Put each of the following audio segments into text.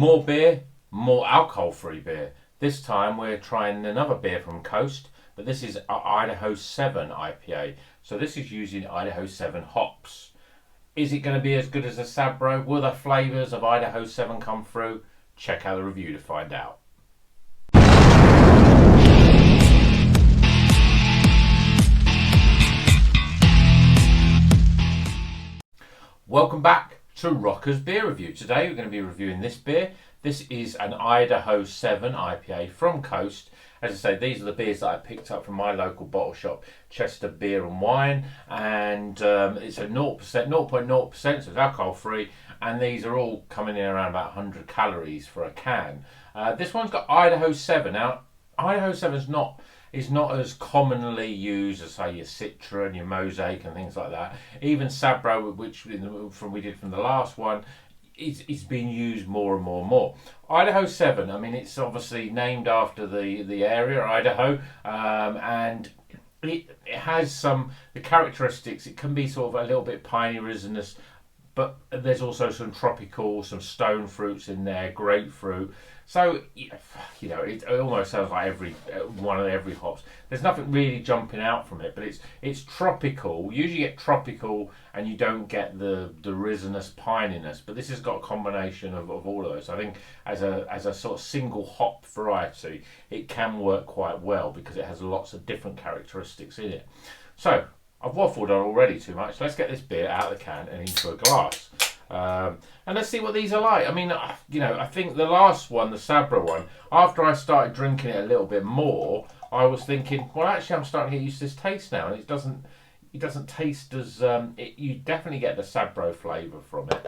More beer, more alcohol-free beer. This time we're trying another beer from Coast, but this is Idaho 7 IPA. So this is using Idaho 7 hops. Is it going to be as good as the Sabro? Will the flavours of Idaho 7 come through? Check out the review to find out. Welcome back to Rocker's Beer Review. Today we're going to be reviewing this beer. This is an Idaho 7 IPA from Coast. As I say, these are the beers that I picked up from my local bottle shop, Chester Beer and Wine, and it's a 0.0%, so it's alcohol free, and these are all coming in around about 100 calories for a can. This one's got Idaho 7. Now, Idaho 7 is not as commonly used as, say, your Citra and your Mosaic and things like that. Even Sabro, which we did from the last one, it's being used more and more and more. Idaho 7, I mean, it's obviously named after the area, Idaho, and it has the characteristics. It can be sort of a little bit piney, resinous, but there's also some tropical, some stone fruits in there, grapefruit. So, you know, it almost sounds like every hops. There's nothing really jumping out from it, but it's tropical. You usually get tropical and you don't get the resinous pininess, but this has got a combination of all of those. I think as a sort of single hop variety, it can work quite well because it has lots of different characteristics in it. So, I've waffled on already too much. Let's get this beer out of the can and into a glass. And let's see what these are like. I mean, you know, I think the last one, the Sabra one, after I started drinking it a little bit more, I was thinking, well, actually, I'm starting to get used to this taste now, and it doesn't taste as you definitely get the Sabro flavour from it,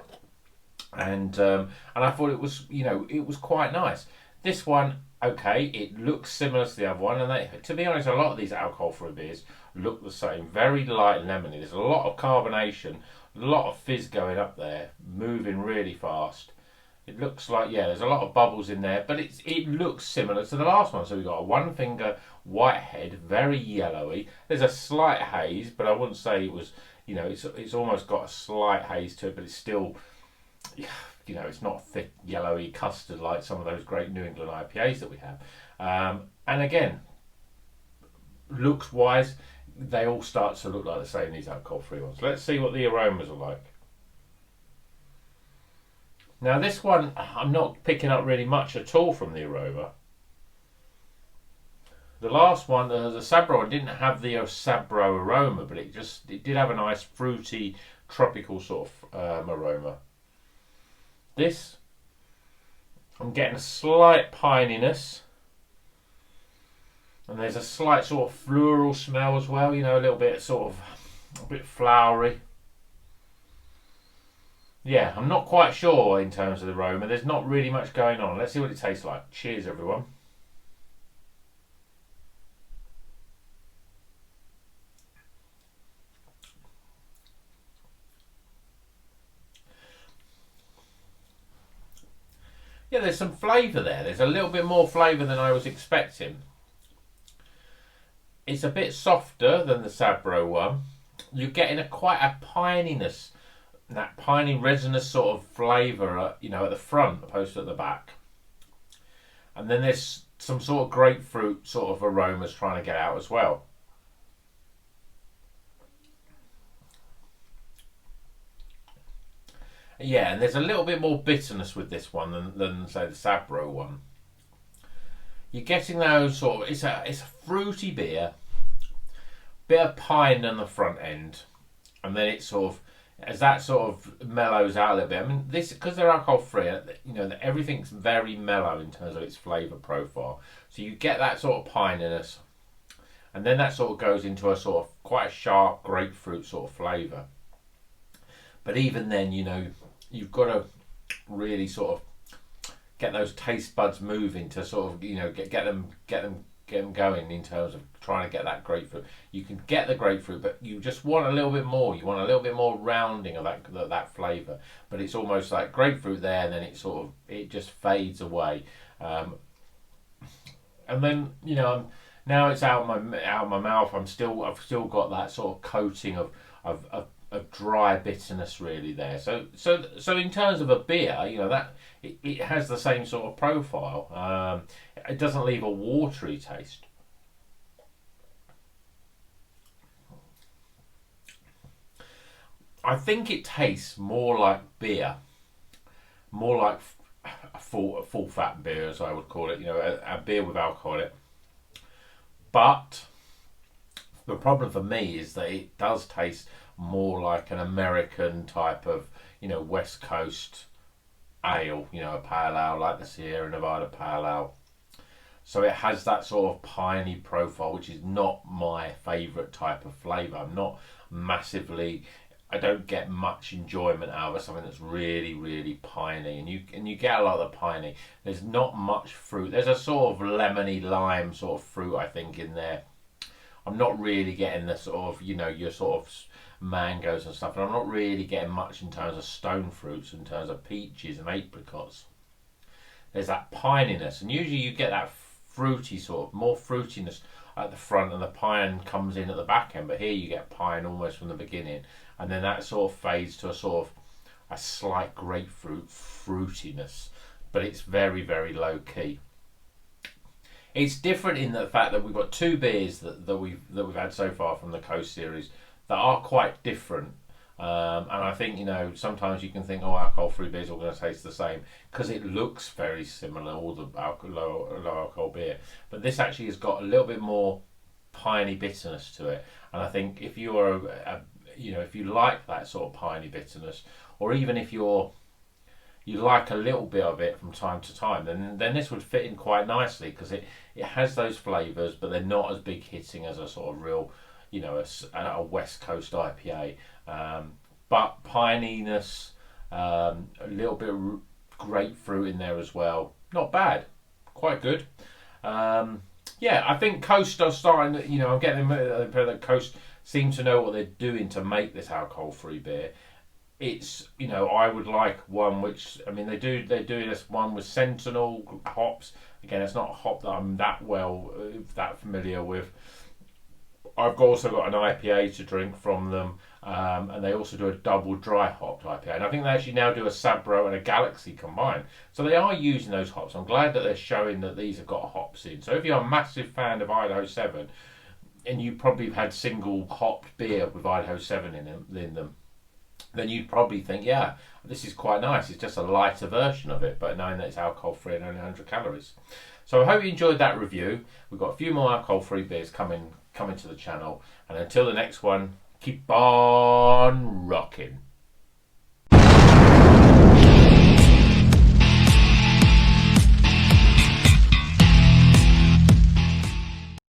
and I thought it was, you know, it was quite nice. This one, okay, it looks similar to the other one, and to be honest, a lot of these alcohol-free beers look the same. Very light and lemony. There's a lot of carbonation, a lot of fizz going up there, moving really fast. It looks like, yeah, there's a lot of bubbles in there, but it looks similar to the last one. So we've got a one finger white head, very yellowy. There's a slight haze, but I wouldn't say it was, you know, it's almost got a slight haze to it, but it's still, you know, it's not thick yellowy custard like some of those great New England IPAs that we have. And again, looks wise, they all start to look like the same, these alcohol-free ones. Let's see what the aromas are like. Now this one, I'm not picking up really much at all from the aroma. The last one, the Sabro one, didn't have the Sabro aroma, but it did have a nice fruity, tropical sort of aroma. This, I'm getting a slight pininess. And there's a slight sort of floral smell as well, you know, a little bit sort of, a bit flowery. Yeah, I'm not quite sure in terms of the aroma. There's not really much going on. Let's see what it tastes like. Cheers, everyone. Yeah, there's some flavour there. There's a little bit more flavour than I was expecting. It's a bit softer than the Sabro one. You're getting quite a pininess, that piney resinous sort of flavour, you know, at the front opposed to at the back. And then there's some sort of grapefruit sort of aromas trying to get out as well. Yeah, and there's a little bit more bitterness with this one than say the Sabro one. You're getting those sort of, it's a fruity beer, bit of pine on the front end, and then it sort of, as that sort of mellows out a little bit. I mean, this, because they're alcohol free, you know, everything's very mellow in terms of its flavour profile. So you get that sort of pininess, and then that sort of goes into a sort of quite a sharp grapefruit sort of flavour. But even then, you know, you've got to really sort of get those taste buds moving to sort of, you know, get them going in terms of trying to get that grapefruit. You can get the grapefruit, but you just want a little bit more. You want a little bit more rounding of that flavour. But it's almost like grapefruit there, and then it just fades away. And then, you know, now it's out of my mouth. I've still got that sort of coating of a dry bitterness really there. So in terms of a beer, that it has the same sort of profile. It doesn't leave a watery taste. I think it tastes more like beer, more like a full fat beer, as I would call it. A beer with alcohol in it. But the problem for me is that it does taste more like an American type of, West Coast ale, a pale ale like the Sierra Nevada pale ale. So it has that sort of piney profile, which is not my favourite type of flavour. I'm not massively. I don't get much enjoyment out of something that's really, really piney, and you get a lot of the piney. There's not much fruit. There's a sort of lemony lime sort of fruit, I think, in there. I'm not really getting the sort of, your sort of mangoes and stuff, and I'm not really getting much in terms of stone fruits, in terms of peaches and apricots. There's that pininess, and usually you get that fruity sort of, more fruitiness at the front, and the pine comes in at the back end, but here you get pine almost from the beginning, and then that sort of fades to a sort of a slight grapefruit fruitiness, but it's very, very low key. It's different in the fact that we've got two beers that we've had so far from the Coast series that are quite different. And I think, sometimes you can think, alcohol-free beers are going to taste the same because it looks very similar, all the low alcohol beer. But this actually has got a little bit more piney bitterness to it. And I think if you're, if you like that sort of piney bitterness, or even if you like a little bit of it from time to time, then this would fit in quite nicely because it has those flavours, but they're not as big hitting as a sort of real, a West Coast IPA. But pininess, a little bit of grapefruit in there as well. Not bad, quite good. I think Coast are starting. I'm getting that Coast seem to know what they're doing to make this alcohol-free beer. It's, I would like one which, they're doing this one with Sentinel hops. Again, it's not a hop that I'm that familiar with. I've also got an IPA to drink from them, and they also do a double dry hopped IPA. And I think they actually now do a Sabro and a Galaxy combined. So they are using those hops. I'm glad that they're showing that these have got hops in. So if you're a massive fan of Idaho 7, and you probably have had single hopped beer with Idaho 7 in them, then you'd probably think, yeah, this is quite nice. It's just a lighter version of it, but knowing that it's alcohol-free and only 100 calories. So I hope you enjoyed that review. We've got a few more alcohol-free beers coming to the channel. And until the next one, keep on rocking.